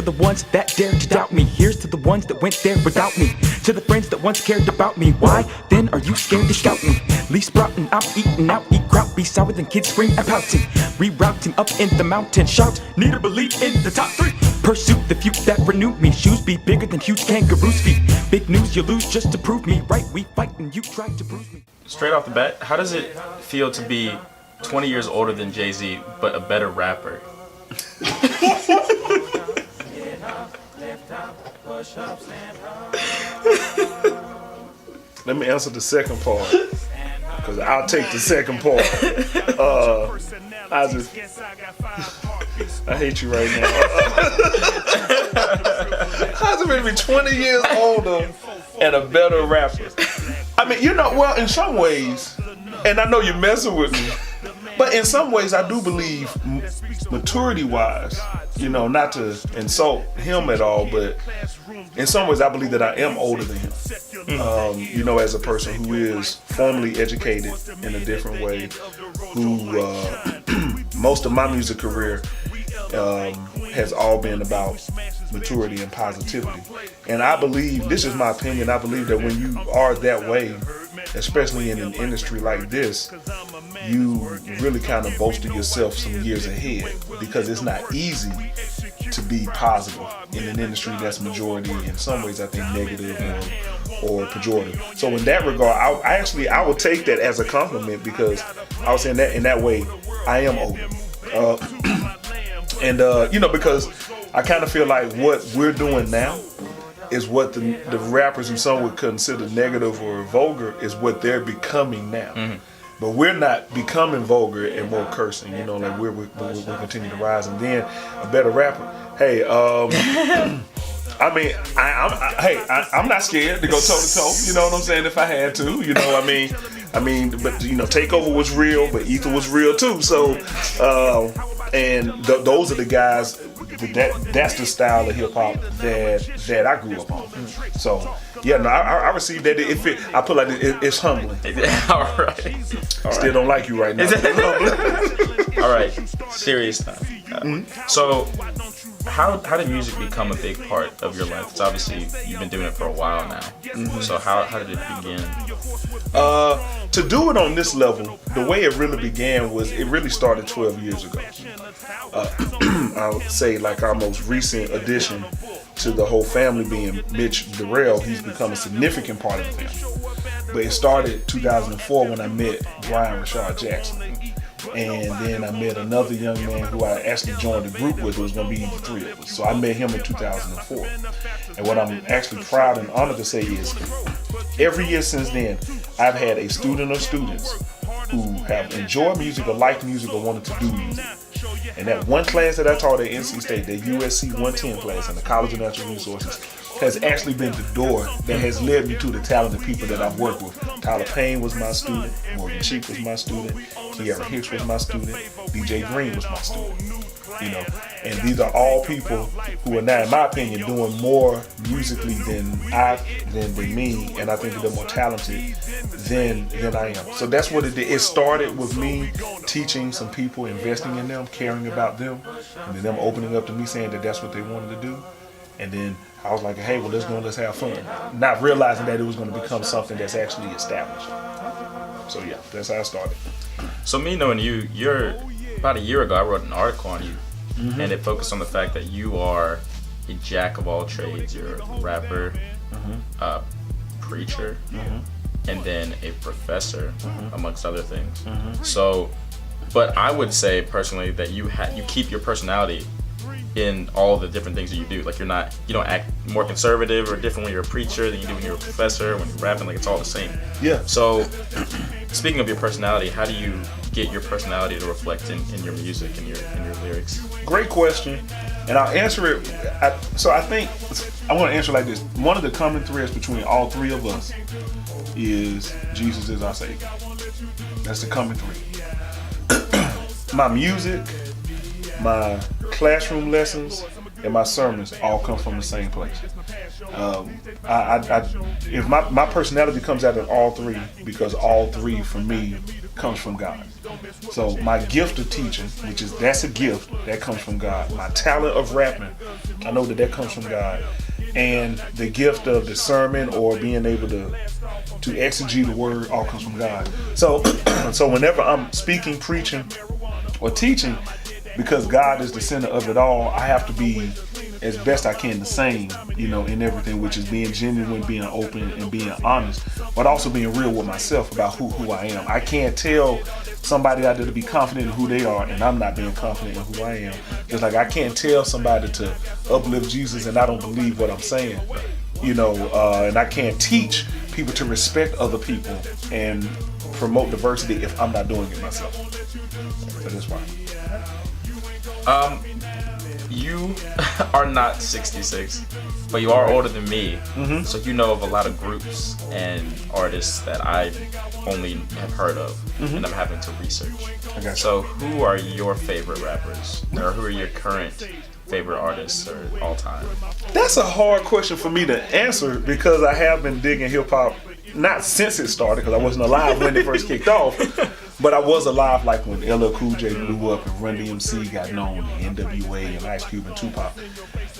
for the ones that dare to doubt me. Here's to the ones that went there without me. To the friends that once cared about me. Why then are you scared to scout me? Leaf sprouting, I'm eating out, eat kraut, be sour than kids scream and pouting. Rerouting up in the mountain, shout, need to believe in the top three. Pursue the few that renew me. Shoes be bigger than huge kangaroo's feet. Big news you lose just to prove me right. We fight and you try to bruise me. Straight off the bat, how does it feel to be 20 years older than Jay-Z, but a better rapper? Let me answer the second part, because I'll take the second part. I hate you right now. How's it made me 20 years older and a better rapper? I mean, well, in some ways, and I know you're messing with me, but in some ways I do believe maturity-wise, not to insult him at all, but in some ways I believe that I am older than him. As a person who is formally educated in a different way, who most of my music career has all been about maturity and positivity. And I believe, this is my opinion, I believe that when you are that way, especially in an industry like this, you really kind of bolster yourself some years ahead, because it's not easy to be positive in an industry that's majority, in some ways I think negative or pejorative. So in that regard, I would take that as a compliment, because I was saying that in that way I am older. Because I kind of feel like what we're doing now is what the rappers who some would consider negative or vulgar is what they're becoming now. Mm-hmm. But we're not becoming vulgar and more cursing, like we're continue to rise. And then a better rapper. Hey, I'm not scared to go toe to toe. You know what I'm saying? If I had to, but Takeover was real, but Ether was real too. So, those are the guys. That's the style of hip hop that I grew up on. So yeah, no, I received that. I put like it's humbling. All right. Still don't like you right now. All right, serious time. So, how did music become a big part of your life? It's obviously you've been doing it for a while now. Mm-hmm. So how did it begin? To do it on this level, the way it really began was it really started 12 years ago. I would say like our most recent addition to the whole family being Mitch Durrell. He's become a significant part of the family. But it started 2004 when I met RaShad Jackson. And then I met another young man who I actually joined the group with. It was going to be the three of us. So I met him in 2004. And what I'm actually proud and honored to say is every year since then, I've had a student or students who have enjoyed music or liked music or wanted to do music. And that one class that I taught at NC State, that USC 110 class in the College of Natural Resources, has actually been the door that has led me to the talented people that I've worked with. Tyler Payne was my student, Morgan Cheek was my student, Kiara Hicks was my student, DJ Green was my student. And these are all people who are now, in my opinion, doing more musically than me, and I think they're more talented than I am. So that's what it did. It started with me teaching some people, investing in them, caring about them, and then them opening up to me saying that that's what they wanted to do. And then I was like, hey, well, let's go and let's have fun. Not realizing that it was going to become something that's actually established. So yeah, that's how I started. So me knowing you're about a year ago, I wrote an article on you, mm-hmm. and it focused on the fact that you are a jack of all trades. You're a rapper, mm-hmm. a preacher, mm-hmm. and then a professor, mm-hmm. amongst other things. Mm-hmm. So, but I would say personally that you keep your personality in all the different things that you do. Like you don't act more conservative or different when you're a preacher than you do when you're a professor, when you're rapping, like it's all the same. Yeah. So speaking of your personality, how do you get your personality to reflect in your music and your lyrics? Great question. And I'll answer it. I think I want to answer like this. One of the common threads between all three of us is Jesus is our Savior. That's the common thread. My music, my classroom lessons, and my sermons all come from the same place. If my personality comes out of all three, because all three for me comes from God. So my gift of teaching, that's a gift that comes from God. My talent of rapping I know that comes from God. And the gift of discernment or being able to exegete the word all comes from God. So so whenever I'm speaking, preaching, or teaching, because God is the center of it all, I have to be as best I can the same, in everything, which is being genuine, being open, and being honest, but also being real with myself about who I am. I can't tell somebody out there to be confident in who they are, and I'm not being confident in who I am. Just like I can't tell somebody to uplift Jesus and I don't believe what I'm saying, and I can't teach people to respect other people and promote diversity if I'm not doing it myself. So that's why. You are not 66, but you are older than me, so you know of a lot of groups and artists that I only have heard of, and I'm having to research. So who are your favorite rappers, or who are your current favorite artists or all time? That's a hard question for me to answer because I have been digging hip hop, not since it started, because I wasn't alive when it first kicked off, but I was alive like when LL Cool J blew up and Run DMC got known, and NWA and Ice Cube and Tupac.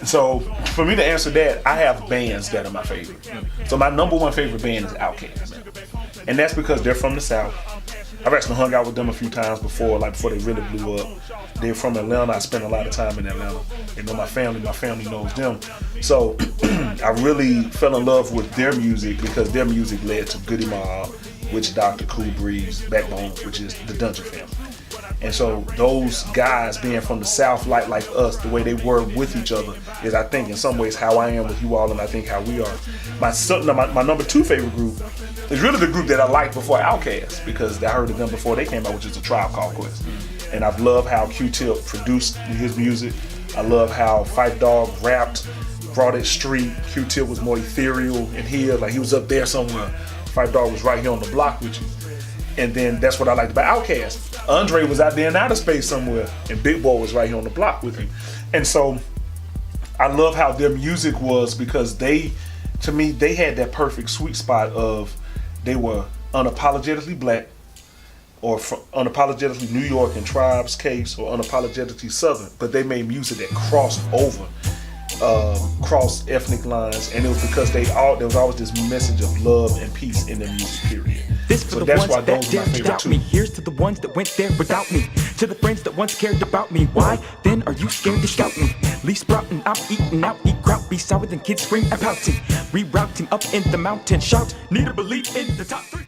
So for me to answer that, I have bands that are my favorite. So my number one favorite band is Outkast, and that's because they're from the South. I've actually hung out with them a few times before they really blew up. They're from Atlanta. I spent a lot of time in Atlanta. They know my family knows them. So I really fell in love with their music because their music led to Goody Mob, Witch Doctor, Cool Breeze, Backbone, which is the Dungeon Family. And so those guys being from the South, like us, the way they were with each other is, I think, in some ways how I am with you all, and I think how we are. My number two favorite group is really the group that I liked before Outkast, because I heard of them before they came out, which is A Tribe Called Quest. And I've loved how Q-Tip produced his music. I love how Phife Dawg rapped, brought it street. Q-Tip was more ethereal and here, like he was up there somewhere. Phife Dawg was right here on the block with you. And then that's what I liked about Outkast. Andre was out there in outer space somewhere, and Big Boy was right here on the block with him. And so I love how their music was, because to me, they had that perfect sweet spot of, they were unapologetically black, or unapologetically New York in Tribe's case, or unapologetically Southern, but they made music that crossed over, crossed ethnic lines, and it was because there was always this message of love and peace in their music, period. This for So the that's ones why that those are my dared to favorite doubt too. me. Here's to the ones that went there without me. To the friends that once cared about me. Why? Then are you scared to scout me? Leaf sprouting, I'm eating out, eat kraut, be sour than kids scream and pouting. Rerouting up in the mountain, shout, need a belief in the top 3.